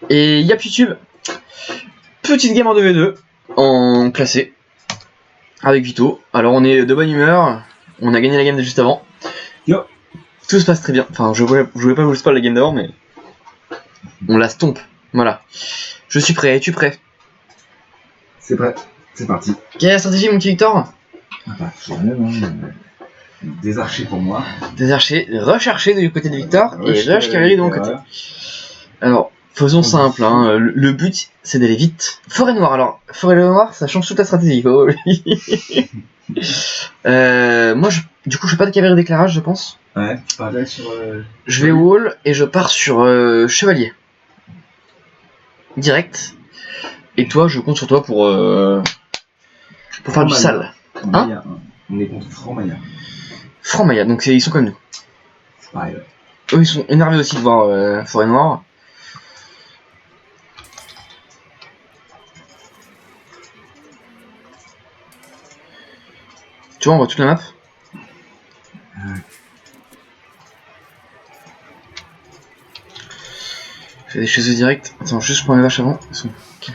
Et yap YouTube, petite game en 2v2, en classé, avec Vito. Alors on est de bonne humeur, on a gagné la game de juste avant. Yo. Tout se passe très bien, enfin je voulais pas vous spoiler la game d'avant, mais on la stompe, voilà. Je suis prêt, es-tu prêt? C'est prêt, c'est parti. Quelle est la stratégie mon petit Victor? Des archers pour moi. Des archers, rush archer du côté de Victor, et rush cavalerie de mon côté. Alors, faisons simple, hein. Le but c'est d'aller vite. Forêt noire, alors, forêt noire ça change toute la stratégie. Oh. Moi, du coup, je fais pas de cavalerie d'éclairage, je pense. Ouais, tu parlais sur. Je vais wall et je pars sur chevalier. Direct. Et toi, je compte sur toi pour faire du sale. Hein? On est contre Franc-Maya. Franc-Maya, donc ils sont comme nous. C'est pareil, ouais. Eux, ils sont énervés aussi de voir forêt noire. Tu vois, on voit toute la map. Je vais aller chez eux direct. Attends, juste pour mes vaches avant. Ils sont... Okay.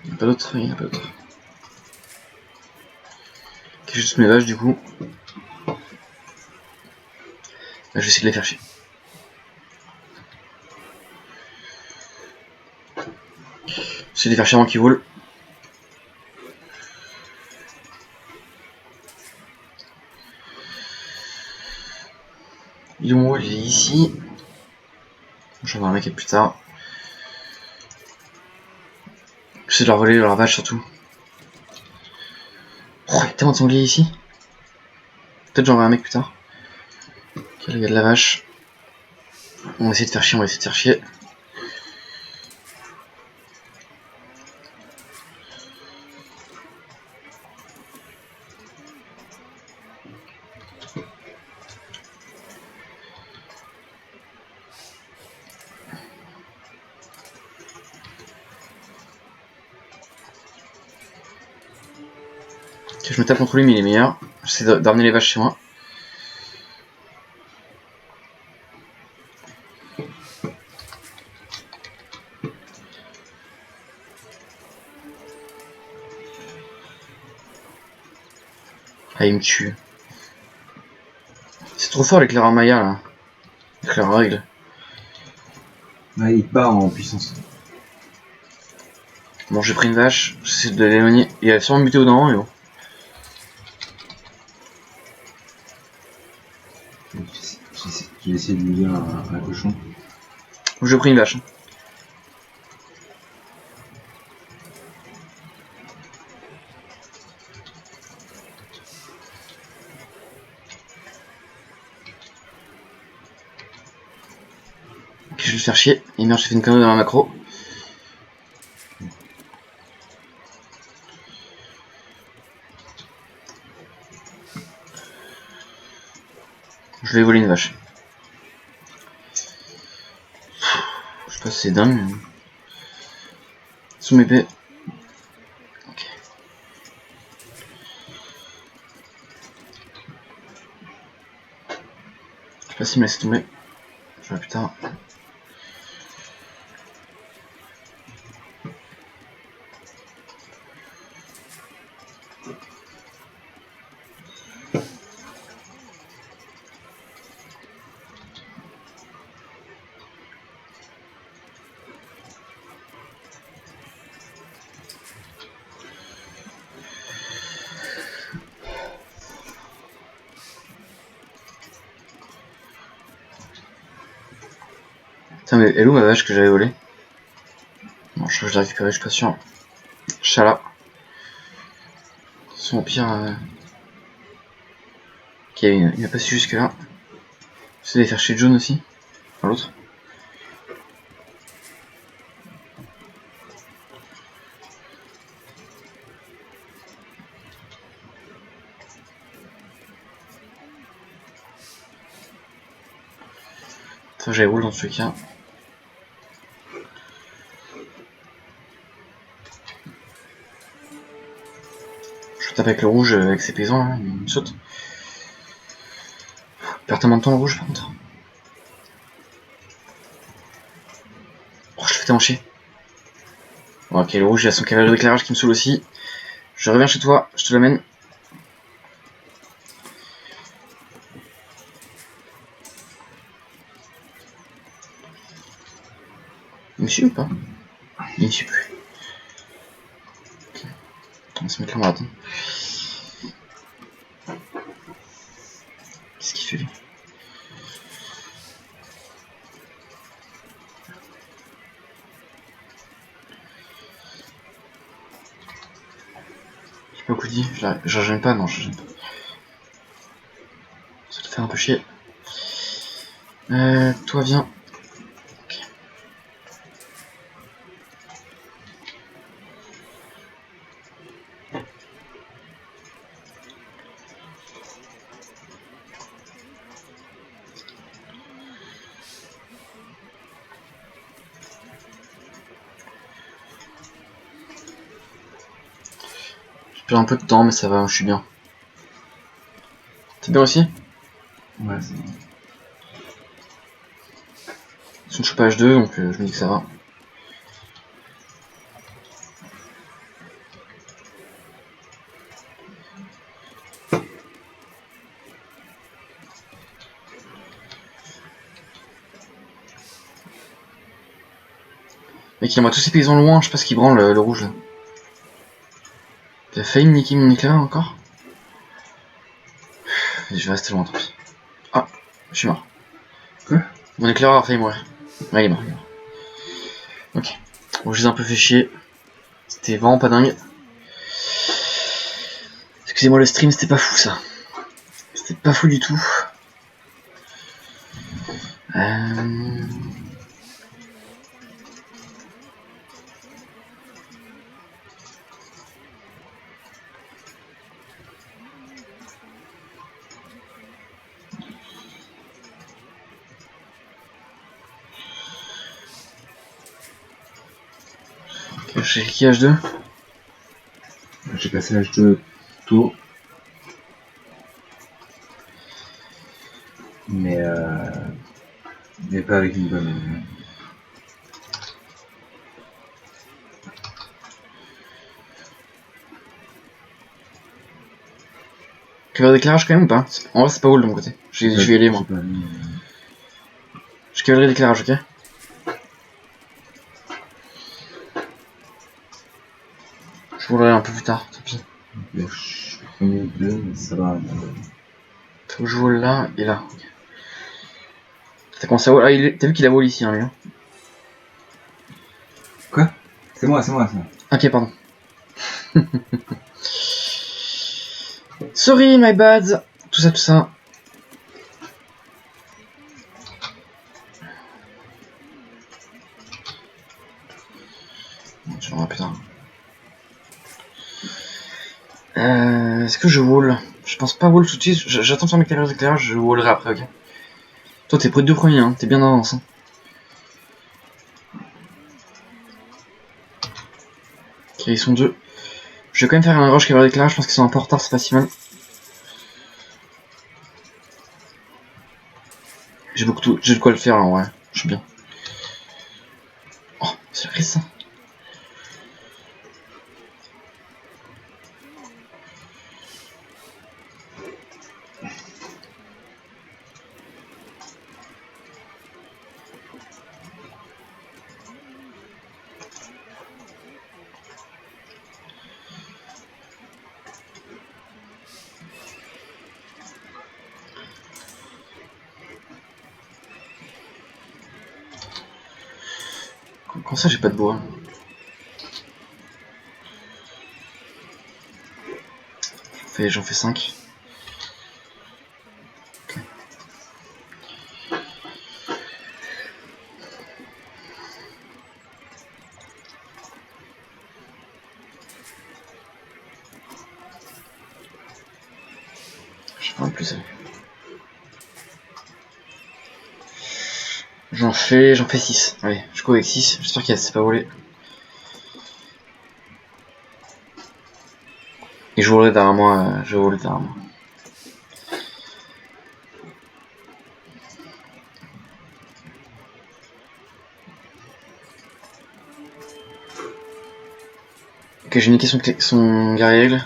Il n'y en a pas d'autres, il n'y en a pas d'autres. Ok, juste mes vaches du coup. Là, je vais essayer de les faire chier. J'essaie de les faire chier avant qu'ils volent. Il est où? Il est ici. Je vais voir un mec plus tard. J'essaie de leur voler leur vache surtout. Oh, il y a tellement de sangliers ici. Peut-être j'enverrai un mec plus tard. Ok, là il y a de la vache. On va essayer de faire chier, on va essayer de faire chier. Ok, je me tape contre lui mais il est meilleur. J'essaie d'amener les vaches chez moi. Ah, il me tue. C'est trop fort l'éclaireur Maya là. L'éclaireur règle. Ouais, il part en puissance. Bon, j'ai pris une vache, j'essaie de l'éloigner. Il a sûrement buté au-dedans, mais bon. J'ai essayé de lui dire un cochon. J'ai pris une vache. Ok, je vais le faire chier. Et merde, j'ai fait une connerie dans la macro. Je vais voler une vache. Je sais pas si c'est dingue. Mais... Sous mes paix. Ok. Je sais pas s'il me laisse tomber. Je vois plus tard. Putain, mais elle est où ma vache que j'avais volée? Bon, je crois que je l'ai récupérée, je suis pas sûr. Chala. Son pire. Ok, il m'a passé jusque là. J'essaie de les faire chez John aussi. Enfin, l'autre. Ça, j'avais roule dans ce cas. Je tape avec le rouge avec ses paysans, hein. Il me saute. perds tellement de temps le rouge par contre. Oh, je le fais tellement chier. Bon, ok, le rouge il a son cavalier d'éclairage qui me saoule aussi. Je reviens chez toi, je te l'amène. Il me suit ou pas? Il me suit plus. Okay. On va se mettre là, on va attendre. Qu'est-ce qu'il fait lui? J'ai pas beaucoup dit, je gêne pas, non je gêne pas. Ça te fait un peu chier. Toi viens. Okay. J'ai perdu un peu de temps mais ça va, je suis bien. T'es bien aussi? Ouais, c'est bon. Ils sont chopage 2 donc je me dis que ça va. Mec, il envoie tous ces paysans loin, je sais pas ce qu'il branle le rouge là. T'as failli me niquer mon éclair encore? Je vais rester loin, tant pis. Ah, je suis mort. Quoi? Mon éclaireur a failli mourir. Ouais, il est mort, il est mort. Ok. Bon, je les ai un peu fait chier. C'était vraiment pas dingue. Excusez-moi, le stream, c'était pas fou ça. C'était pas fou du tout. J'ai qui H2? J'ai passé H2 tôt. Mais pas avec une bonne. Cavalier d'éclairage quand même ou pas? En vrai c'est pas cool de mon côté. Je vais y aller moi. Je cavalerie d'éclairage, ok? Je roulerai un peu plus tard, tant pis. Je suis premier 2, mais ça va. Faut que je vole là et là. Okay. T'as commencé à voler. Ah, t'as vu qu'il a volé ici, hein, lui. Hein. Quoi? C'est moi, ça. Ok, pardon. Sorry, my bad. Tout ça. Je vais plus tard. Est-ce que je wall? Je pense pas wall tout de suite. J'attends sur mes cavaliers d'éclairage, je wallerai après, ok? Toi, t'es près de 2 premiers, hein. T'es bien en avance. Hein. Ok, ils sont 2. Je vais quand même faire un rush cavalier d'éclairage, je pense qu'ils sont un peu en retard, c'est pas si mal. J'ai de quoi le faire, là, ouais. Je suis bien. Oh, c'est vrai ça. Comment ça, j'ai pas de bois? J'en fais 5. Okay. Je fais un plus. J'en fais 6. Allez, je go avec 6. J'espère qu'il c'est pas volé. Et je volerai derrière moi. Je volerai derrière moi. Ok, j'ai niqué son guerrier aigle.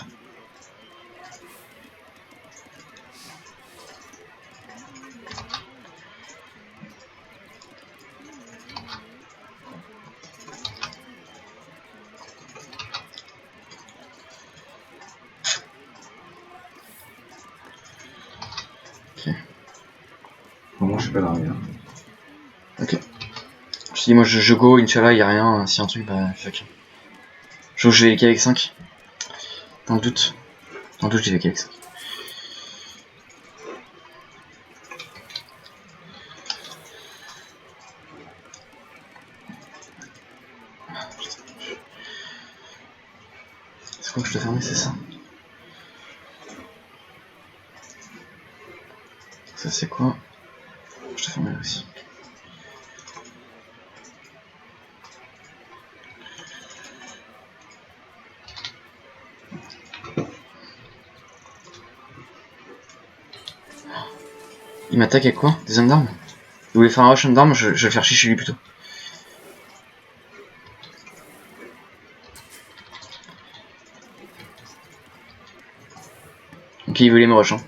Ok. Comment je suis pas l'arrière. Ok. Je dis moi je go, Inch'Allah, y'a rien, s'il y a un truc, bah fuck. Je vais avec 5. Dans le doute. Dans le doute, j'y vais avec 5. C'est quoi que je dois fermer, c'est ça? Ça c'est quoi? Je dois fermer là aussi. Il m'attaque avec quoi? Des hommes d'armes? Il voulait faire un rush d'armes, je vais le faire chier chez lui plutôt. Ok, il voulait me rush, hein.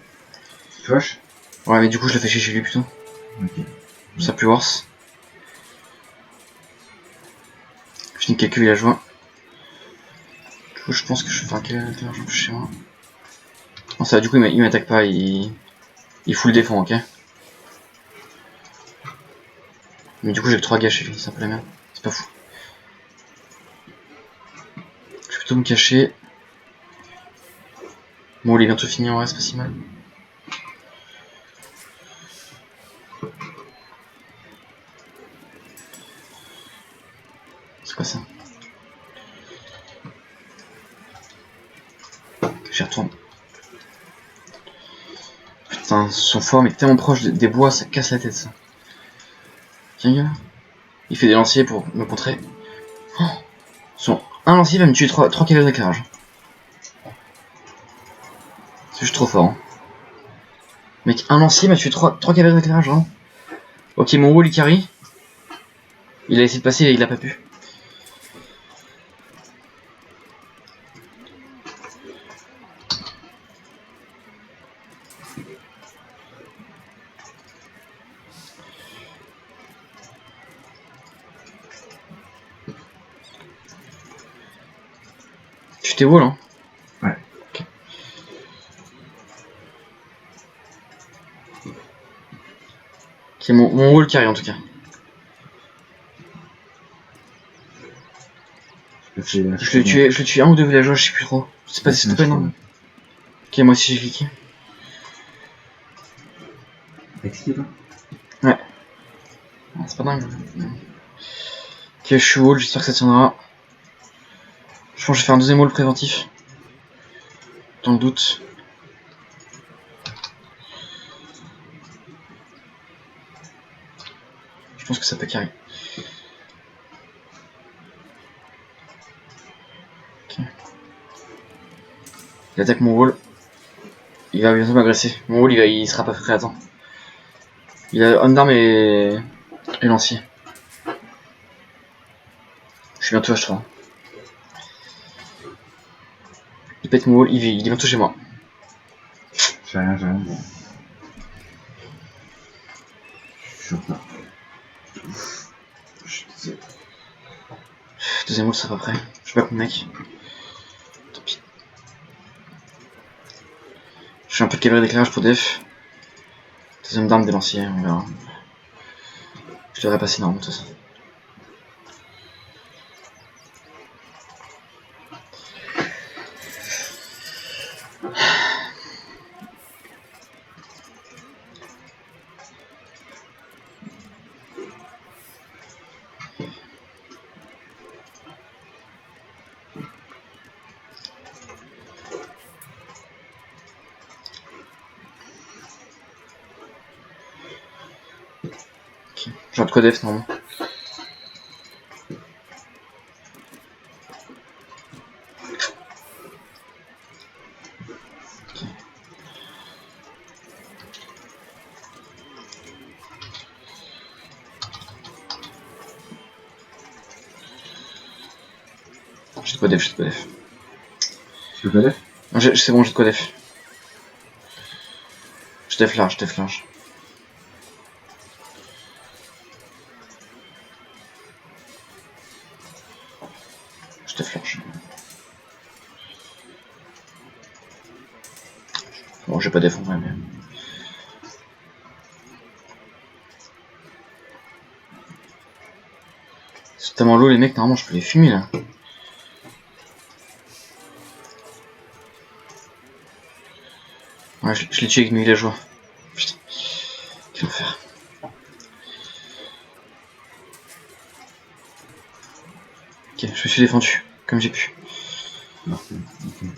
Tu rush? Ouais, mais du coup, je le fais chier chez lui plutôt. Ok. Ça plus worse. Je nique quelques villageois. Du coup, je pense que je fais un calculateur chez moi. Non, ça va, du coup, il m'attaque pas, il full défend, ok. Mais du coup, j'ai que 3 gars chez lui, c'est un peu la merde. C'est pas fou. Je vais plutôt me cacher. Bon, il est bientôt fini en vrai, c'est pas si mal. C'est quoi ça? J'y retourne. Putain, son fort mais tellement proche des bois, ça casse la tête ça. Tiens, gars. Il fait des lanciers pour me contrer. Oh, un lancier va me tuer 3 cavaliers d'éclairage. C'est juste trop fort. Hein. Mec, un lancier m'a tué 3 cavaliers d'éclairage, hein. Ok, mon wall il carry. Il a essayé de passer et il a pas pu. Tu t'es wall, hein? Ouais. Ok. Ok, mon wall carry en tout cas. Je l'ai tué un ou deux villageois, je sais plus trop. C'est pas, c'était pas énorme. Ok, moi aussi j'ai cliqué. Esquive? Ouais. C'est pas dingue. Ok, je suis wall, j'espère que ça tiendra. Je pense que je vais faire un deuxième wall préventif. Dans le doute. Je pense que ça peut carry. Ok. Il attaque mon wall. Il va bientôt m'agresser. Mon wall il sera pas prêt à temps. Il a on arm et lancier. Je suis bientôt H3. Il pète mon wall, il est bientôt chez moi. J'ai rien. Je suis sur ça. Deuxième wall, ça va prêt. Je suis pas contre mec. Tant pis. Je fais un peu de cavalerie d'éclairage pour def. Deuxième d'arme des lanciers, on verra. Je devrais passer normalement de toute façon. Ok. J'ai un de quoi def normalement. Ok. J'ai de quoi def. Tu veux pas def? C'est bon, j'ai de quoi def. Je def large, je def large. Je def large. Bon, j'ai pas def en vrai, mais... C'est tellement lourd les mecs, normalement je peux les fumer là. Ouais, je l'ai tué avec mes villageois. Putain, quel enfer. Ok, je me suis défendu, comme j'ai pu. Parfait. Ok.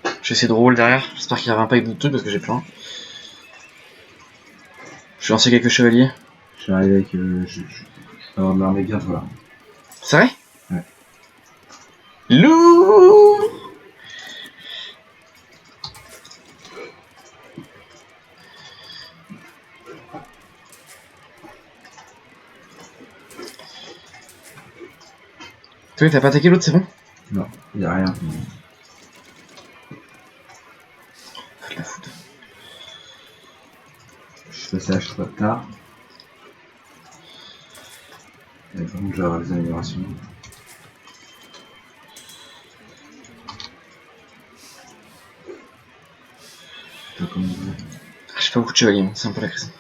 Je vais essayer de roll derrière, j'espère qu'il y aura un pack de trucs parce que j'ai plein. Je vais lancer quelques chevaliers. Je suis arrivé avec. Je vais avoir de l'armée bientôt là. C'est vrai? Ouais. Loup. Toi, t'as pas attaqué l'autre, c'est bon? Non, y a rien. Faut de la foutre. Je suis passé à cheval tard. Et par contre, je vais avoir des améliorations. Toi, comment vous voulez. J'ai pas beaucoup de chevaliers, c'est un peu la crise.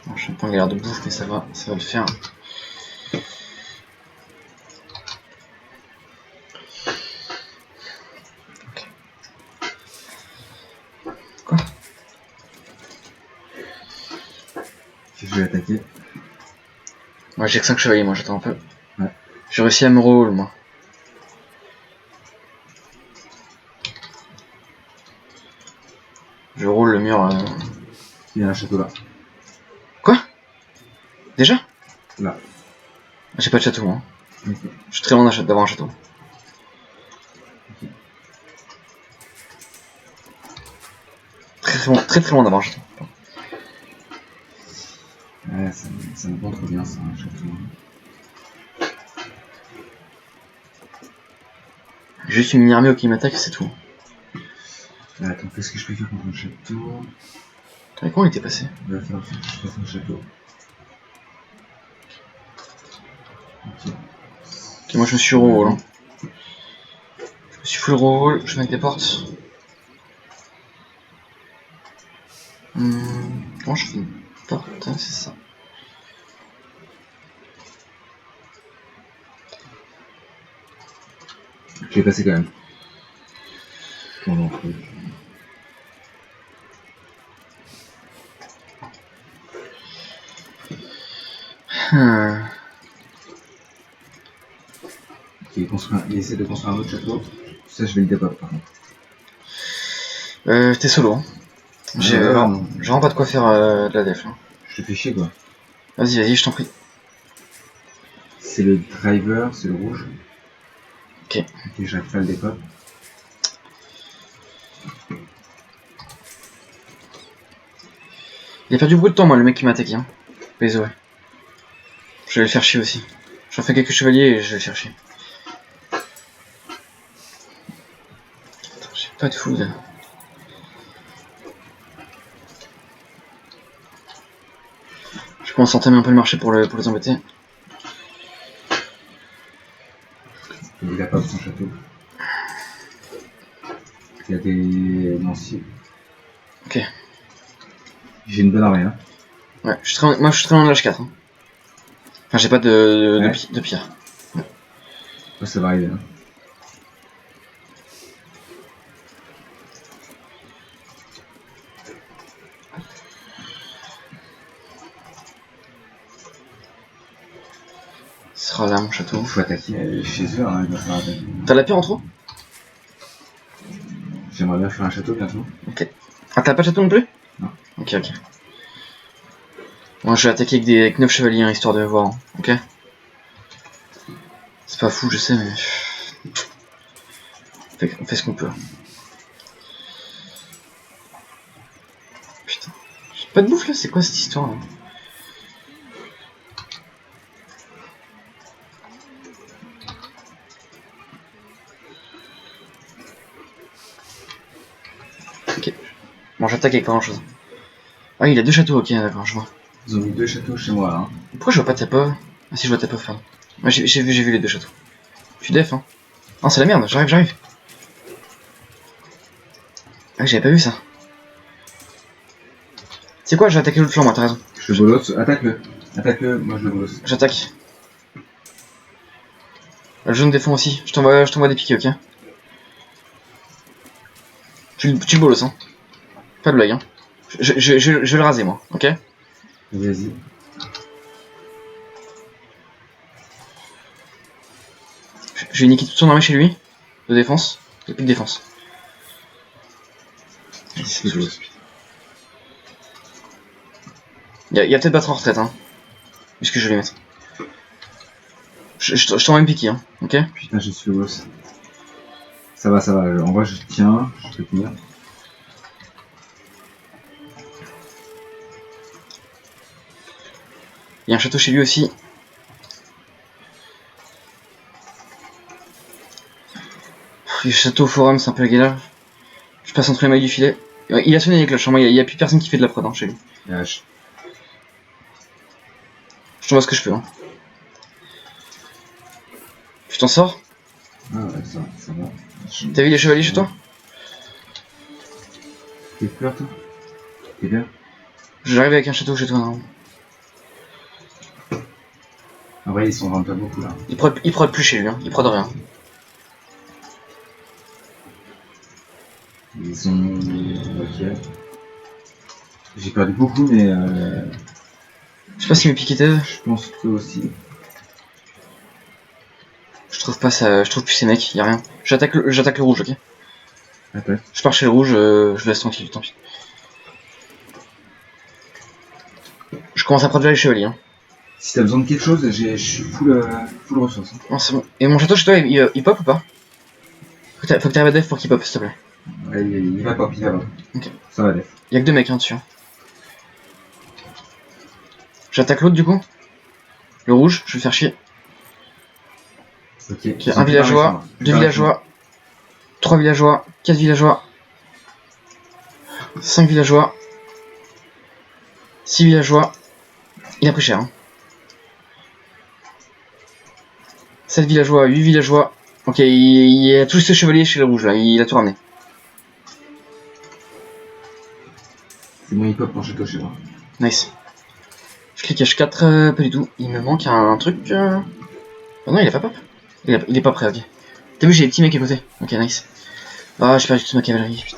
Bon, je vais prendre galère de bouffe, mais ça va le faire. Ok. Quoi? Si je vais attaquer. Moi j'ai que 5 chevaliers, moi j'attends un peu. Ouais. J'ai réussi à me roll, moi. Je roule le mur. Il y a un château là. Quoi? Déjà? Là. J'ai pas de château, moi. Ok. Je suis très loin d'avoir un château. Ok. Très loin d'avoir un château. Ouais, ça me montre bien ça, un château. J'ai juste une mini-armée qui m'attaque, c'est tout. Attends, qu'est-ce que je peux faire contre un château? Mais comment il était passé? Il va falloir que je fasse un château. Ok. Ok, moi je me suis roll. Hein. Je me suis full roll, je mets des portes. Comment je fais une porte? C'est ça. Je vais passer quand même. Pendant que... Ok, il essaie de construire un autre château. Ça, je vais le départ par contre. T'es solo. Hein. J'ai vraiment pas de quoi faire de la def. Hein. Je te fais chier quoi. Vas-y, je t'en prie. C'est le driver, c'est le rouge. Ok. Ok, j'arrive pas à le décoller. Il a perdu beaucoup de temps, moi, le mec qui m'a attaqué. Hein. Désolé. Je vais le faire chier aussi. J'en fais quelques chevaliers et je vais le faire chier. J'ai pas de food. Je commence à entamer un peu le marché pour les embêter. Il a pas son château. Il y a des lanciers. Ok. J'ai une bonne armée hein. Ouais, moi je suis très loin de l'H4. Hein. Enfin, j'ai pas de pierre. Ouais, ça va arriver hein. Ce sera là mon château. Il faut attaquer chez eux, hein, il va falloir attaquer. T'as la pierre en trop? j'aimerais bien faire un château bientôt. Ok. Ah, t'as pas de château non plus? Non. Ok, ok. Moi, je vais attaquer avec 9 chevaliers, hein, histoire de voir. Hein. Ok. C'est pas fou, je sais, mais... On fait ce qu'on peut. Putain. J'ai pas de bouffe, là? C'est quoi cette histoire, là? Ok. Bon, j'attaque avec pas grand chose. Ah, il a 2 châteaux, ok, d'accord, je vois. Ils ont mis 2 châteaux chez moi, hein. Pourquoi je vois pas ta pov? Ah si, je vois ta pov, pardon. Ouais, j'ai vu les 2 châteaux. Je suis def, hein. Non, c'est la merde, j'arrive. Ah, j'avais pas vu ça. C'est quoi, j'ai attaqué l'autre flanc, moi, t'as raison. Je le bolosse, attaque-le. Attaque-le, moi je le bolosse. J'attaque. Le jaune défend aussi. Je t'envoie des piquets, ok? Tu le bolosses, hein. Pas de blague, hein. Je vais le raser, moi, ok? Vas-y. Je vais niquer toute son armée chez lui. De défense. Et plus de défense. Je le bolosse. Il y a peut-être battre en retraite, hein. Est-ce que je vais les mettre? Je t'envoie une piquet, hein, ok? Putain, j'ai su le boss. Ça va, ça va. En vrai, je tiens, je peux tenir. Il y a un château chez lui aussi. Le château au forum, c'est un peu la galère. Je passe entre les mailles du filet. Il a sonné les cloches, hein. Moi, il y a plus personne qui fait de la prod, hein, chez lui. Lâche. Je t'envoie ce que je peux, hein. Tu t'en sors? Ah ouais, ça va. T'as vu les chevaliers chez toi? T'es peur, toi? T'es bien? J'arrive avec un château chez toi, non? En vrai, ils sont vraiment pas beaucoup là. Il prod plus chez lui, hein. Il prod rien. Ils ont. Ok. J'ai perdu beaucoup, mais Je sais pas si mes piquets t'aident. je pense que aussi. Je trouve pas ça. Je trouve plus ces mecs, y'a rien. J'attaque le rouge, ok? Attaque. Je pars chez le rouge, je le laisse tranquille, tant pis. Je commence à prendre déjà les chevaliers, hein. Si t'as besoin de quelque chose, je suis full ressources. Non, c'est bon. Et mon château chez toi, il pop ou pas? Faut que t'arrives à def pour qu'il pop, s'il te plaît. Ouais, il va pas, il va pas. Ok. Ça va, def. Y'a que 2 mecs, hein, dessus. J'attaque l'autre, du coup. Le rouge, je vais le faire chier. Ok. Ok, un villageois, 2 villageois, 3 villageois, 4 villageois, 5 villageois, 6 villageois. Il a pris cher, hein. 7 villageois, 8 villageois. Ok, il y a tous ces chevaliers chez le rouge, là, il a tout ramené. C'est mon hip-hop en château chez moi. Nice. Je clique H4, pas du tout. Il me manque un truc. Oh non, il a pas pop. Il est pas prêt, ok. T'as vu, j'ai les petits mecs à côté. Ok, nice. Ah, j'ai perdu toute ma cavalerie, putain.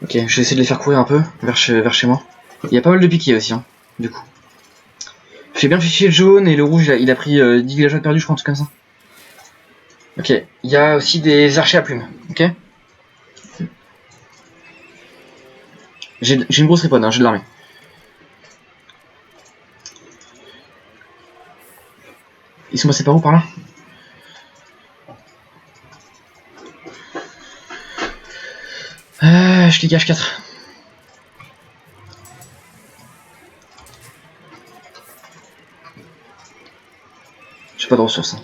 Ok, je vais essayer de les faire courir un peu vers chez moi. Il y a pas mal de piquets aussi, hein, du coup. J'ai bien fiché le jaune et le rouge, il a pris 10 villageois perdus, je crois, un truc comme ça. Ok, il y a aussi des archers à plumes, ok. J'ai une grosse riponne, hein, j'ai de l'armée. Ils sont passés par où, par là? Je clique H4. J'ai pas de ressources, hein.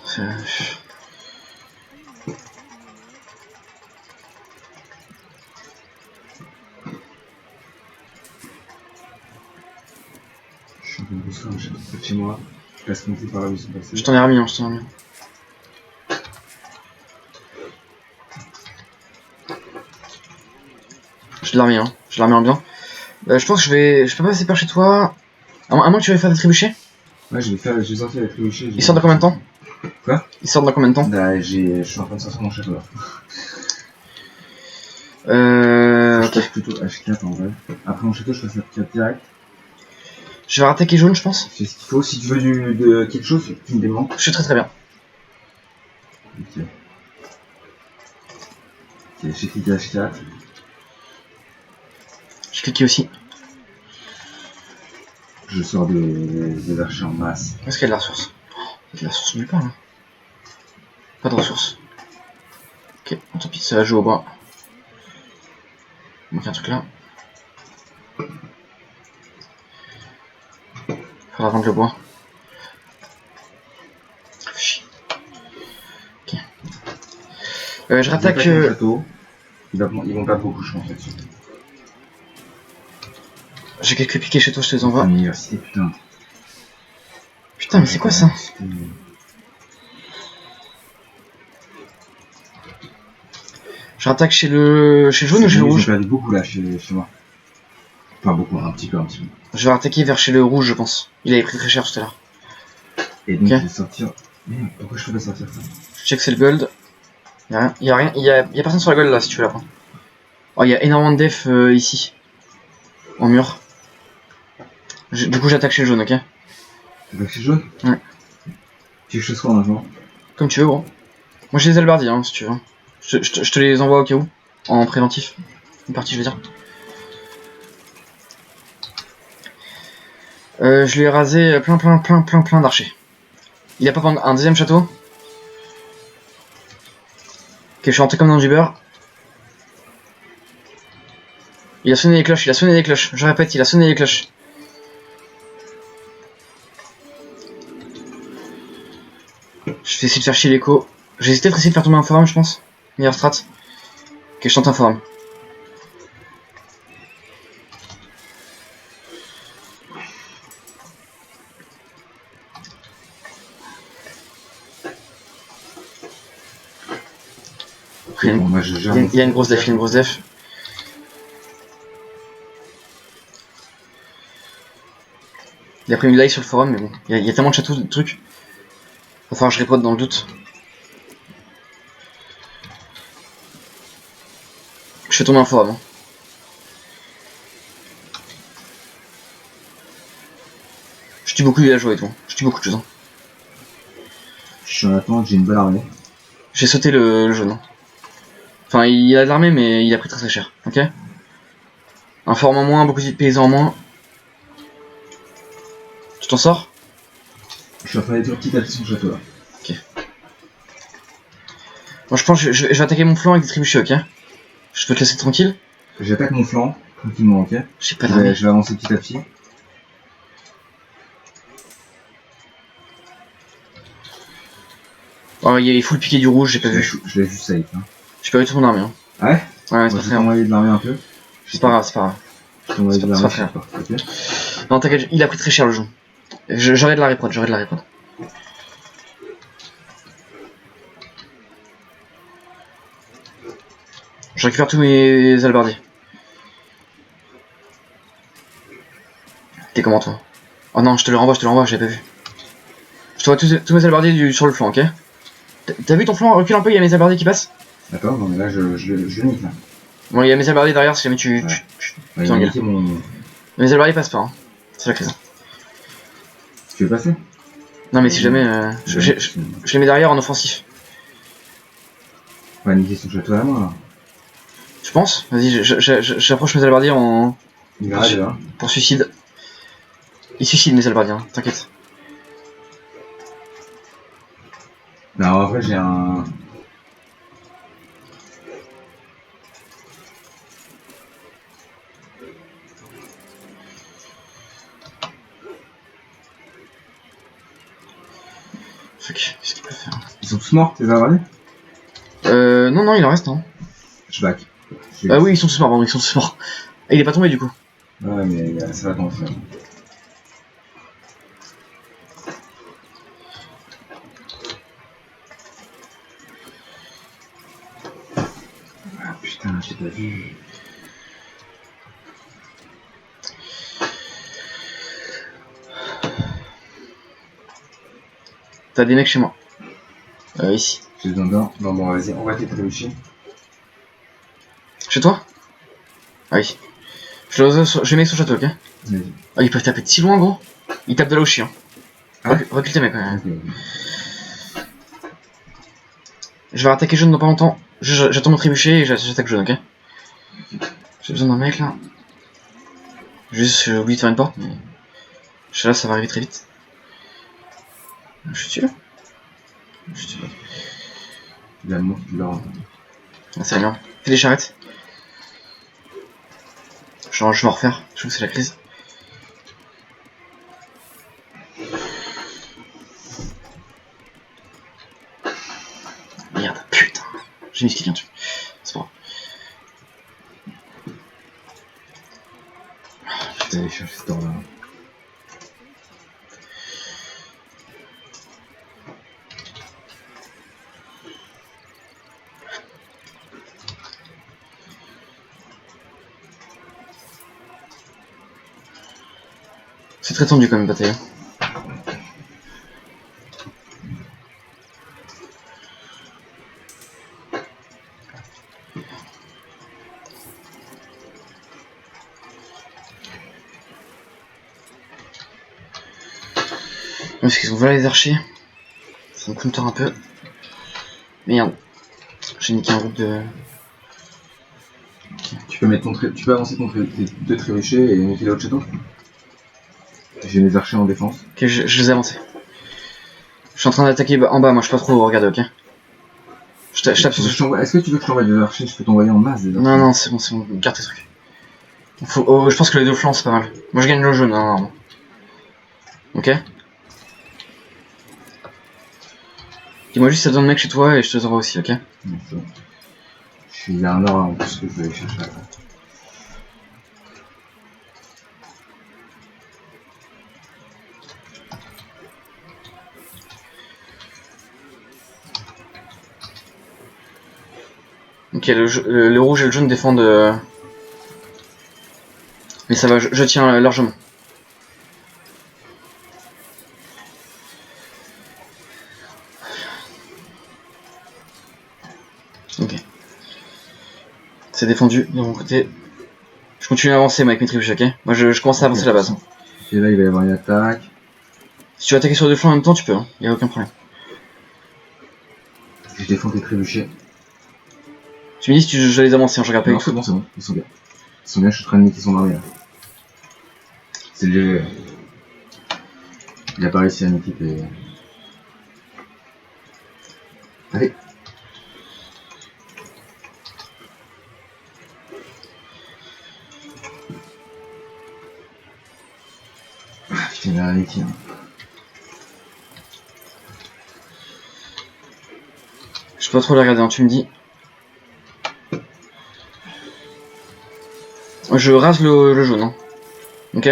Je suis en train de bosser un château près de chez moi. Je laisse monter par là où ils sont passés. Je t'en ai remis, hein, je t'en ai remis. J'ai de l'armée, hein. J'ai de l'armée en bien. Je pense que je peux pas passer par chez toi. À moins que tu veuilles faire des trébuchets. Ouais, j'ai sorti la trébuchet. Ils sortent dans combien de temps? Quoi? Ils sortent dans combien de temps? Bah, je suis en train de sortir mon château là. Je Ok. passe plutôt H4 en vrai. Après mon château, je passe H4 direct. Je vais rattaquer jaune, je pense. C'est ce qu'il faut. Si tu veux de quelque chose, tu me demandes. Je suis très bien. Ok. J'ai cliqué H4. J'ai cliqué aussi. Je sors des archers en masse. Est-ce qu'il y a de la ressource? Il y a de la ressource nulle part là. Pas de ressources. Ok, tant pis, ça va jouer au bois. Il manque un truc là. Faudra vendre le bois. Chier. Ok. Je rattaque. Château. Ils vont perdre beaucoup, je pense, là-dessus. J'ai quelques piquets chez toi, je te les envoie. L'université, putain. Putain, mais c'est quoi ça? Je rattaque chez le jaune ou chez le rouge? J'ai perdu beaucoup là chez moi. Enfin beaucoup, un petit peu. Je vais attaquer vers chez le rouge, je pense. Il avait pris très cher tout à l'heure. Et donc je vais sortir. Merde, pourquoi je peux pas sortir ça? Je check c'est le gold. Y'a rien, y'a personne sur la gold là si tu veux la prendre. Oh, y'a énormément de def ici. En mur. Du coup j'attaque chez le jaune, ok? T'attaques chez le jaune? Ouais. Tu veux que je sois maintenant? Comme tu veux, gros. Moi j'ai des albardiers, hein, si tu veux. Je te les envoie au cas où. En préventif. Une partie, je veux dire. Je lui ai rasé plein d'archers. Il a pas un deuxième château. Ok, je suis rentré comme dans du beurre. Il a sonné les cloches, Je répète, il a sonné les cloches. Je vais essayer de faire chier l'écho. J'ai hésité de essayer de faire tomber un forum, je pense. Meilleure strat. Ok, je tente un forum. Bon, moi, je gère Il y a une grosse def, Il a pris une like sur le forum, mais bon, il y a tellement de châteaux, de trucs. Va falloir que je repote dans le doute. Je fais tomber un forum. Hein. Je tue beaucoup de villageois et tout. Je tue beaucoup de choses. Hein. Je suis en attente, j'ai une bonne armée. J'ai sauté le jaune. Hein. Enfin, il a de l'armée, mais il a pris très cher. Ok. Un forum en moins, beaucoup de paysans en moins. Tu t'en sors? Je suis en train de détruire petit à petit son château là. Ok. Moi je pense que je vais attaquer mon flanc avec des trébuchets, ok? Je peux te laisser tranquille? J'attaque mon flanc, tranquillement, ok? J'ai pas d'armée. Je vais avancer petit à petit. Oh, il faut le piquer du rouge, j'ai pas vu. Je l'ai juste safe. Hein. J'ai pas vu tout mon armée. Hein. Ah ouais? Ouais, c'est pas Je très vais grave. t'envoyer de l'armée un peu. C'est pas grave, c'est pas grave. Je vais t'envoyer de C'est l'armée, pas je sais pas. Ok? Non, t'inquiète, il a pris très cher le jaune. J'arrête la reprod, Je récupère tous mes albardiers. T'es comment toi? Oh non, je te le renvoie, j'avais pas vu. Je te vois tous mes albardiers sur le flanc, ok? T'as vu ton flanc? Recule un peu, il y a mes albardiers qui passent. D'accord, non mais là je nique là. Bon, il y a mes albardiers derrière si jamais tu Il a niqué mon... Mes albardiers passent pas, hein. C'est la crise. Tu veux passer? Non mais si jamais... je les mets derrière en offensif. On va niquer son château à la main là. Tu penses? Vas-y, j'approche mes albardiers en... Il verra déjà. Pour suicide. Ils suicident mes albardiers, hein. T'inquiète. Non, en vrai j'ai un... Fuck, qu'est-ce qu'il peut faire? Ils sont tous morts, tes albardiers? Non, il en reste, hein. Je back. Ah oui, ils sont tous morts, ils sont tous morts. Ah, il est pas tombé du coup. Ouais, mais ça va tomber. Ah putain, j'ai pas vu. T'as des mecs chez moi. Ici. J'ai besoin d'un. Non, bon, vas-y, on va t'établir. Chez toi? Ah oui. Je mets sur le château, ok? Vas-y. Ah, ils peuvent taper de si loin, gros. Ils tapent de là où je suis, hein. Ah. Recule tes mecs, quand même. Okay. Je vais attaquer jaune dans pas longtemps. J'attends mon trébuchet et j'attaque jaune, ok? J'ai besoin d'un mec là. Juste, j'ai oublié de faire une porte, mais. Je sais là, ça va arriver très vite. Je suis là. Je suis là. L'amour qui leur. Ah, c'est bien. Fais des charrettes. Genre, je vais en refaire. Je trouve que c'est la crise. Merde, putain. J'ai mis ce quelqu'un dessus. C'est pas grave. Je vais aller chercher ce temps là. C'est très tendu quand même, bataille. Parce qu'ils ont volé les archers. Ça me coûte un peu. Merde. J'ai niqué un groupe de. Tu peux mettre tu peux avancer tes deux trébuchets et monter l'autre château. J'ai mes archers en défense. Ok, je les ai avancés. Je suis en train d'attaquer en bas, moi je peux pas trop regarder, ok? Je tape sur ce. Est-ce que tu veux que je t'envoie des archers? Je peux t'envoyer en masse des archers. Non, c'est bon, garde tes trucs. Oh, je pense que les deux flancs c'est pas mal. Moi je gagne le jaune, non. Ok? Dis-moi juste si t'as besoin de mec chez toi et je te les envoie aussi, ok? Bon. Je suis là un heure en plus que je vais aller chercher après. Ok, le rouge et le jaune défendent. Mais ça va, je tiens largement. Ok. C'est défendu de mon côté. Je continue à avancer moi, avec mes tribus, ok? Moi je commence à avancer la base. Et là il va y avoir une attaque. Si tu veux attaquer sur les deux flancs en même temps, tu peux, hein. Y a aucun problème. Je défends tes trébuchets. Tu me dis si je les avancer, hein, je regarde pas. Non, c'est bon, ils sont bien. Ils sont bien, je suis en train de niquer son armée là. C'est léger. Il a pas réussi à m'équiper. Allez. Ah putain, il a rien équipe. Je peux pas trop les regarder, hein, tu me dis. Je rase le jaune, hein. Ok?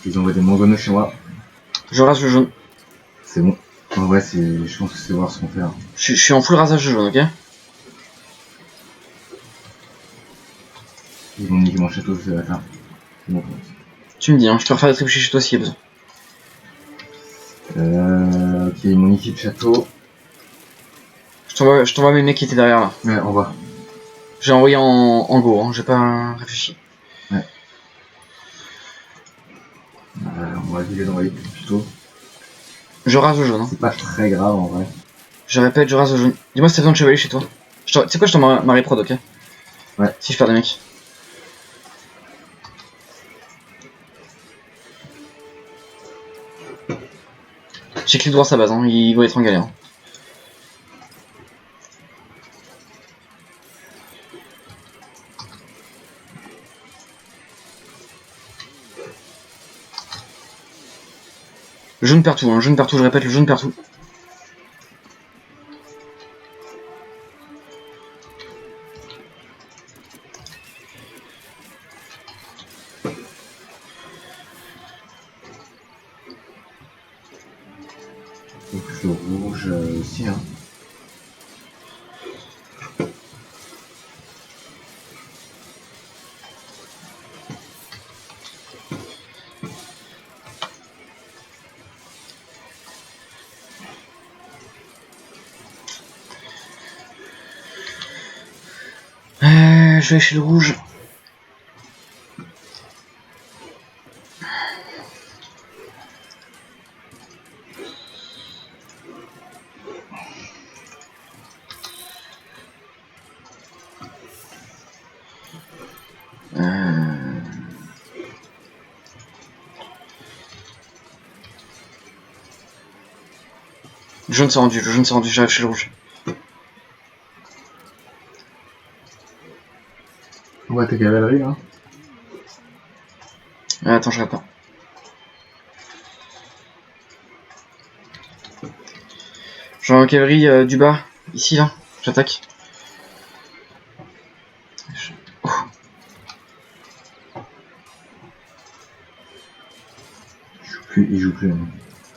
Ils envoient des mangoneux chez moi. Je rase le jaune. C'est bon. En vrai, je pense que c'est voir ce qu'on fait là. Je suis en full rasage de jaune, ok? Ils vont niquer mon château, c'est la fin. C'est bon. Tu me dis, hein, je peux refaire des trébuchets chez toi s'il y a besoin. Ok, mon équipe château. Je t'envoie mes mecs qui étaient derrière là. Ouais, au revoir. J'ai envoyé en go, hein, j'ai pas réfléchi. Ouais. On va éviter d'envoyer plutôt. Je rase le jaune, hein. C'est pas très grave en vrai. Je répète, je rase le jaune. Dis-moi si t'as besoin de chevalier chez toi. Tu sais quoi, je t'envoie ma reprod, ok? Ouais. Si je perds des mecs. J'ai cliqué droit sa base, hein, il va être en galère. Le jaune perd tout, hein, jaune perd tout, je répète, le jaune perd tout. Donc le rouge aussi, hein. Je vais chez le rouge. Le jaune s'est rendu, j'arrive chez le rouge. Ouais, t'es cavalerie là. Attends, je regarde pas. Genre en cavalerie du bas, ici là, j'attaque. Oh. Il joue plus. Hein.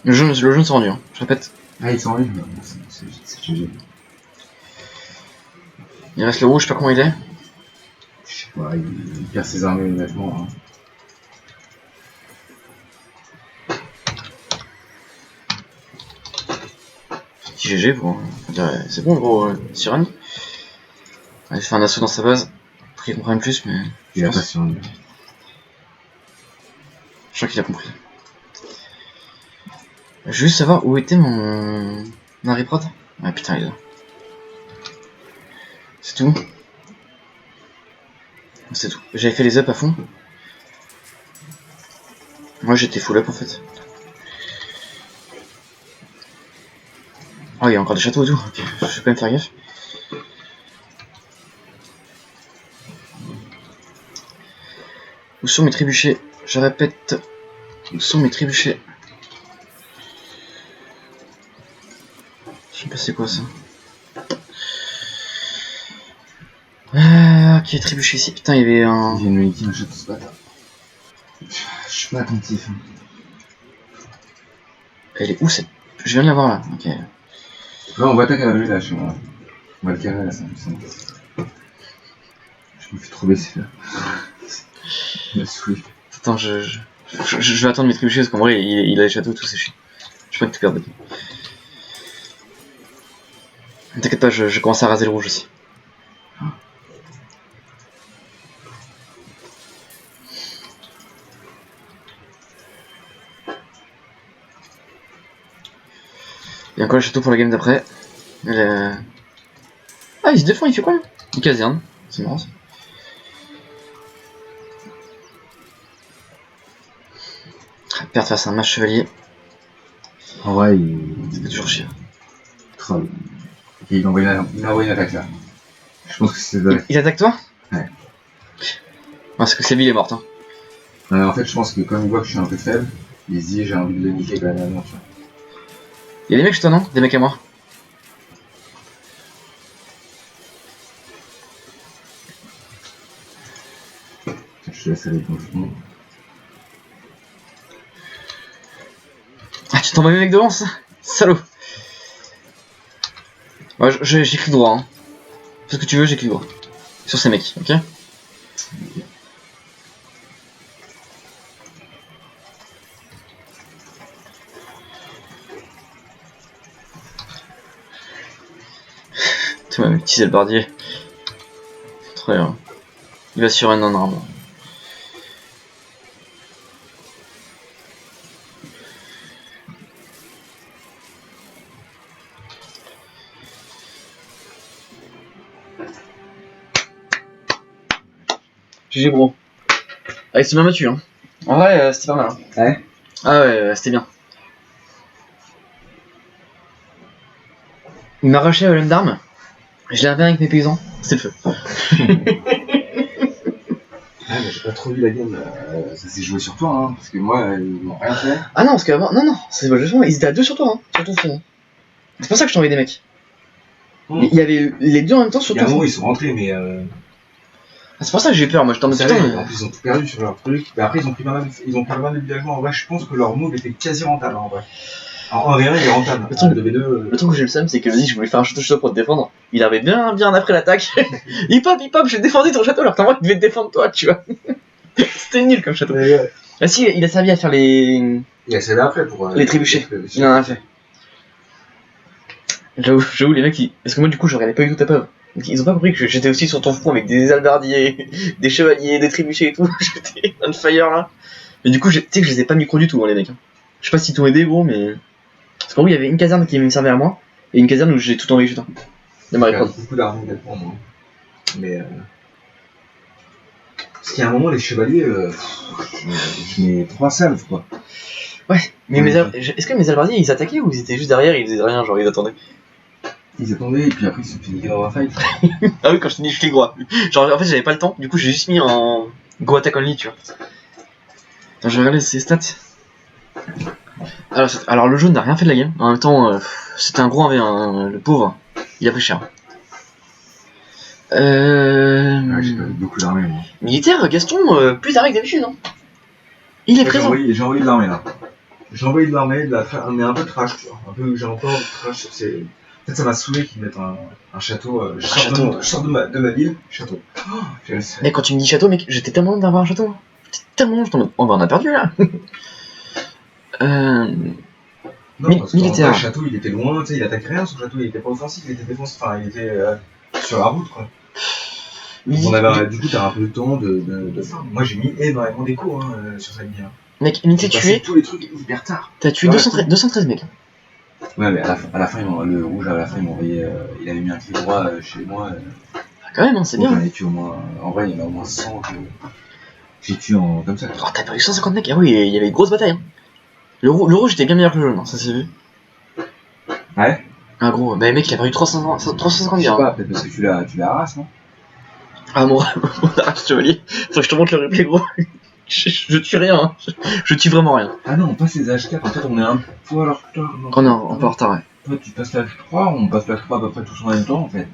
Le jaune s'est rendu, hein. Je répète. Ah, il s'en va. C'est GG. Il reste le rouge, je sais pas comment il est. Je sais pas, il perd ses armées honnêtement. Hein. Petit GG, bon, c'est bon gros, Sirène. Il fait un assaut dans sa base. Pour qu'il comprenne plus, mais. Il a pas sur lui. Je crois qu'il a compris. Je veux juste savoir où était mon Harry Prod. Ah putain, il est là. C'est tout. C'est tout. J'avais fait les ups à fond. Moi j'étais full up en fait. Oh, il y a encore des châteaux et tout. Ok, je vais quand même faire gaffe. Où sont mes trébuchets? Je répète. Où sont mes trébuchets? Je sais pas c'est quoi ça. Ok, trébuchet ici. Putain, il y avait un. Il y a une unité, un château, ce bâtard. Je suis pas attentif. Hein. Elle est où cette. Je viens de la voir là. Ok. Là, on va attaquer la rue là, chez moi. On va le carrer là, c'est impuissant. Je me fais trop baisser là. Il m'a saoulé. Attends, je vais attendre mes trébuchets parce qu'en vrai, il a les châteaux, tout c'est chiant. Je peux pas tout perdre. T'inquiète pas, je commence à raser le rouge aussi. Il y a encore le château pour la game d'après. Ah, il se défend, il fait quoi là? Il caserne. C'est marrant ça. Perdre face à un match chevalier. En vrai, il. Ça fait toujours chier. Troll. Ok, il a envoyé une attaque là. Je pense que c'est de... Il attaque toi? Ouais. Parce que Sylvie est morte. Hein. En fait, je pense que comme il voit que je suis un peu faible, il se dit j'ai envie de le niquer quand même avant, tu vois. Y'a des mecs chez toi, non? Des mecs à moi. Je te laisse aller pour le fond. Ah, tu t'envoies mes mecs devant, ça? Salaud. Ouais, j'écris droit. Hein. Fais ce que tu veux, j'écris droit. Sur ces mecs, ok? Tu m'as utilisé le bardier. Très bien. Il va sur un arbre. GG bro. Ah, il s'est bien battu hein. En vrai, c'était pas mal. Hein. Ouais. Ah ouais, c'était bien. Il m'a rushé à l'homme d'armes. Je l'ai revu avec mes paysans. C'était le feu. Ah, mais j'ai pas trop vu la game. Ça s'est joué sur toi, hein. Parce que moi, ils m'ont rien fait. Ah non, parce qu'avant, non, c'est pas justement, ils étaient à deux sur toi, hein. Surtout, c'est pour ça que je t'ai envoyé des mecs. Il y avait les deux en même temps sur Il y a toi. un moment, ils sont rentrés, mais. Ah, c'est pour ça que j'ai eu peur, moi je t'en mets putain. En plus, ils ont tout perdu sur leur truc. Mais après, ils ont pris pas mal de villageois. En vrai, je pense que leur move était quasi rentable, en vrai. Alors, en vrai, il est rentable. Le truc, de V2, le truc où j'ai le seum, c'est que vas-y, je voulais faire un château pour te défendre. Il avait bien après l'attaque. hip hop, j'ai défendu ton château alors que moi il devait te défendre toi, tu vois. C'était nul comme château. Ouais. Ah si, il a servi à faire les. Il a servi après pour. Les trébuchets. Il en a fait. J'avoue, les mecs, parce que moi du coup, je regardais pas du tout ta peuple. Ils ont pas compris que j'étais aussi sur ton front avec des halbardiers, des chevaliers, des trébuchets et tout. J'étais on fire là. Mais du coup, tu sais que je les ai pas micro du tout, hein, les mecs. Je sais pas si t'ont aidé, gros, mais. Parce qu'en gros, il y avait une caserne qui me servait à moi, et une caserne où j'ai tout envoyé juste. De ma J'ai réponse. beaucoup d'argent pour moi. Mais. Parce qu'il y a un moment, les chevaliers. Je mets 3 salves, quoi. Ouais, mais est-ce que mes halbardiers ils attaquaient ou ils étaient juste derrière et ils faisaient rien, genre ils attendaient? Ils attendaient et puis après ils se sont fait niquer dans la fight. Ah oui, quand je te dis je fais gros. Genre en fait j'avais pas le temps, du coup j'ai juste mis en go attack only, tu vois. Attends, je vais regarder ses stats. Alors le jaune n'a rien fait de la game, en même temps c'était un gros 1v1, hein, le pauvre, il a pris cher. Ouais, j'ai pas eu beaucoup d'armée, moi. Militaire, Gaston, plus d'arrêt que d'habitude, hein. Il est présent. J'ai envoyé de l'armée là. J'ai envoyé de l'armée, mais un peu trash, tu vois. Un peu, j'ai encore trash. Peut-être ça m'a saoulé qu'ils mettent un château. Je sors de ma ville, château. Oh, mais quand tu me dis château, mec, j'étais tellement loin d'avoir un château. J'étais tellement loin, oh bah on a perdu là. Non, parce que militaire. Le château il était loin, tu sais, il attaquait rien, son château il était pas offensif, il était défensif, enfin il était sur la route quoi. On avait, du coup t'as un peu de temps de farm. Moi j'ai mis énormément d'écho sur cette ligne. Mec, unité tuée. Tous les trucs hyper tard. T'as tué 213 mecs. Ouais, mais à la fin, le rouge à la fin il m'a envoyé. Il avait mis un clic droit chez moi. Quand même, hein, c'est bien. J'en ai tué au moins. En vrai, il y en a au moins 100 que j'ai tué comme ça. Oh, t'as perdu 150 mecs. Ah oui, il y avait une grosse bataille. Hein. Le rouge était bien meilleur que le jaune, hein, ça s'est vu. Ouais. Ah gros, bah mec il a perdu 350 Je sais gars. pas, peut-être parce que tu la rases, non? Ah mon chevalier, faut que je te montre le replay gros. Je tue rien, hein. Je tue vraiment rien. Ah non, on passe les H4, en fait on est un peu à leur retard. Oh non, on peut en retard, ouais. Toi tu passes la H3, on passe la H3 à peu près tous en même temps en fait.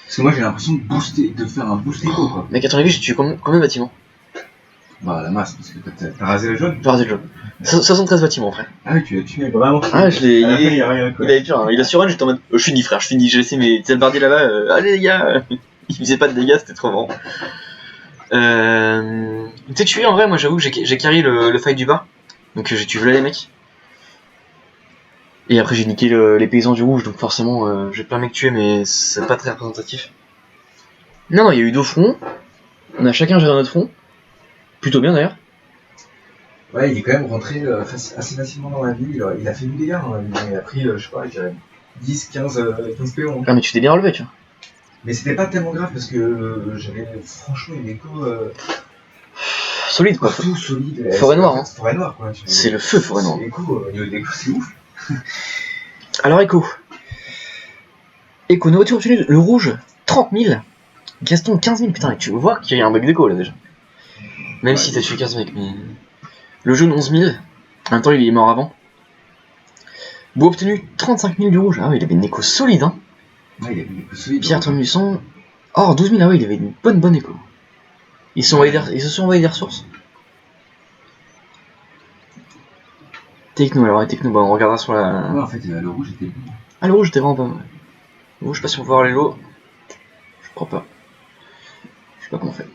Parce que moi j'ai l'impression de faire un boost écho quoi. Mec à ton avis j'ai tué combien de bâtiments? Bah la masse, parce que t'as rasé le jaune. J'ai rasé le jaune. 73 bâtiments frère. Ah oui, tu l'as tué vraiment. Ah je l'ai. Il a rien quoi. Il avait dur, hein. Il a sur un, j'étais en mode. Je finis frère, je finis, j'ai laissé mes halbardiers là-bas, allez les gars. Il faisait pas de dégâts, c'était trop marrant. T'es tué en vrai, moi j'avoue que j'ai carry le fight du bas. Donc j'ai tué là les mecs. Et après j'ai niqué les paysans du rouge, donc forcément j'ai plein de mecs tués, mais c'est pas très représentatif. Non, il y a eu 2 fronts. On a chacun géré notre front. Plutôt bien d'ailleurs. Ouais, il est quand même rentré assez facilement dans la ville. Il a fait du dégât dans la ville. Il a pris, je sais pas, je dirais 10-15 PO. Ah mais tu t'es bien relevé, tu vois. Mais c'était pas tellement grave parce que j'avais franchement une écho solide quoi. Tout solide. Forêt noire, hein. Forêt noire quoi. C'est le feu, forêt noire. L'écho, c'est ouf. Alors écho. Écho, nourriture obtenue, le rouge, 30 000. Gaston, 15 000. Putain, tu vois qu'il y a un bug d'écho là déjà. Même si t'as tué 15 mecs, mais. Le jaune, 11 000. En même temps, il est mort avant. Bois obtenu, 35 000 du rouge. Ah oui, il avait une écho solide, hein. Ouais, il avait une écho solide. Pierre 3800. Or, 12 000. Ah oui, il avait une bonne écho. Ils se sont envoyés des ressources. Techno, alors, techno, bah on regardera sur la. Ouais, en fait, le rouge était bon. Ah, le rouge était vraiment pas mal. Le rouge, je sais pas si on peut voir les lots. Je crois pas. Je sais pas comment on fait.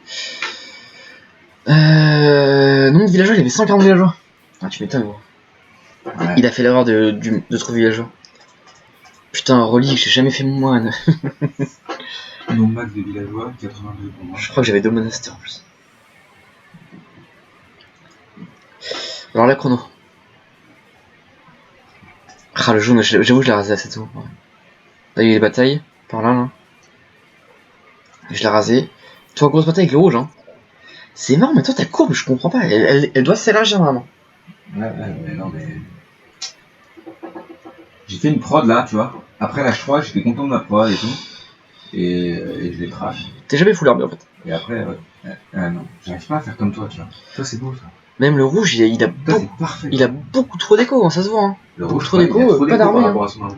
Nombre de villageois, il y avait 140 villageois. Ah, tu m'étonnes, gros. Ouais. Il a fait l'erreur de trop villageois. Putain, relique, j'ai jamais fait mon moine. Non, max de villageois, 82 pour moi. Je crois que j'avais 2 monastères en plus. Alors la chrono. Ah, le jaune, j'avoue, je l'ai rasé assez tôt. Ouais. Là, il y a les batailles, par là. Je l'ai rasé. Toi, grosse bataille avec le rouge, hein. C'est marrant, mais toi, ta courbe, je comprends pas. Elle doit s'élargir vraiment. Ouais, non, mais. J'ai fait une prod là, tu vois. Après la H3, j'étais content de ma prod et tout. Et je l'ai trash. T'es jamais full armé en fait. Et après, non, j'arrive pas à faire comme toi, tu vois. Toi, c'est beau ça. Même le rouge, il a beaucoup trop d'écho, hein, ça se voit. Hein. Le rouge, trop d'écho, pas d'armée. Hein.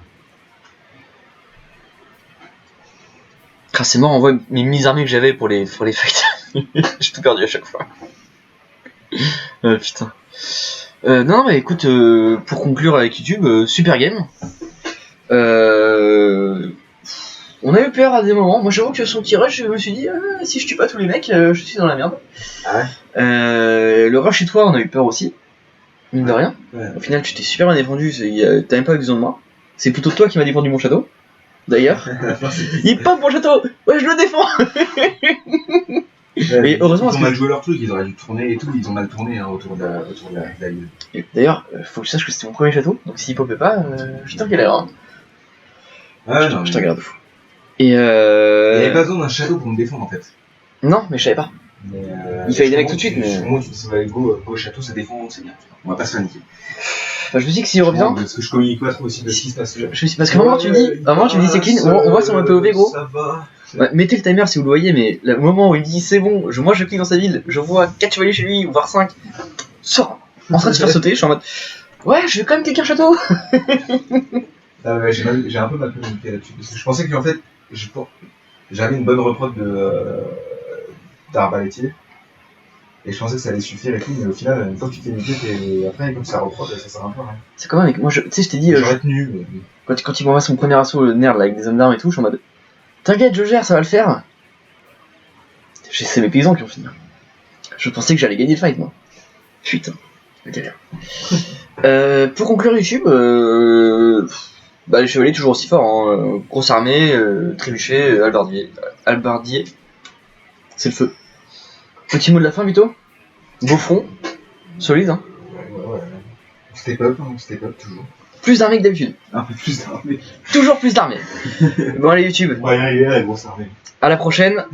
Ah, c'est mort, on voit mes mises armées que j'avais pour les fights. J'ai tout perdu à chaque fois. Putain. Non, mais écoute, pour conclure avec YouTube, super game. On a eu peur à des moments. Moi, j'avoue que son petit rush, je me suis dit, si je tue pas tous les mecs, je suis dans la merde. Ah ouais. Le rush chez toi, on a eu peur aussi. Mine de rien. Ouais. Au final, tu t'es super bien défendu. T'as même pas eu besoin de moi. C'est plutôt toi qui m'as défendu mon château. d'ailleurs. Il pop mon château. Ouais, je le défends. Mais heureusement, ils ont mal joué leur truc, ils auraient dû tourner et tout, ils ont mal tourné hein, autour de la ville. Et d'ailleurs, faut que je sache que c'était mon premier château, donc s'il popait pas, je t'en galère. Hein. Ah, je t'en garde. Et il n'y avait pas besoin d'un château pour me défendre en fait. Non, mais je savais pas. Mais il fallait des mecs tout de suite. Mais... Moi, tu dis, ouais, go au château, ça défend, c'est bien. On va pas se paniquer. Bah, je me dis que s'il revient. Parce que je communique pas trop aussi de ce qui se passe. Parce qu'à un moment, tu me dis, c'est clean, on voit sur mon POV, gros. Ça va. Ouais, mettez le timer si vous le voyez, mais le moment où il me dit c'est bon, moi je clique dans sa ville, je vois 4 chevaliers chez lui, voire 5, sort en train de se faire sauter, je suis en mode ouais, je vais quand même cliquer un château. J'ai un peu mal communiqué là-dessus, parce que je pensais qu'en fait, j'avais une bonne reprod d'arbalétier, et je pensais que ça allait suffire et tout, mais au final, une fois que tu fais une quête, et après, comme ça reprod, ça sert un peu à rien. C'est quand même avec moi, tu sais, je t'ai dit, j'aurais tenu, mais... quand il m'envoie son premier assaut, le nerd là, avec des hommes d'armes et tout, je suis en mode t'inquiète, je gère, ça va le faire. C'est mes paysans qui ont fini. Je pensais que j'allais gagner le fight, moi. Putain, la galère. Pour conclure YouTube, les chevaliers toujours aussi forts, hein. Grosse armée, trébuchet, halbardier. C'est le feu. Petit mot de la fin, Vito. Beau front, solide, hein. Ouais. Step up, toujours. Plus d'armée que d'habitude. Un peu plus d'armée. Toujours plus d'armée. Bon allez YouTube. On va y arriver à la grosse armée. À la prochaine.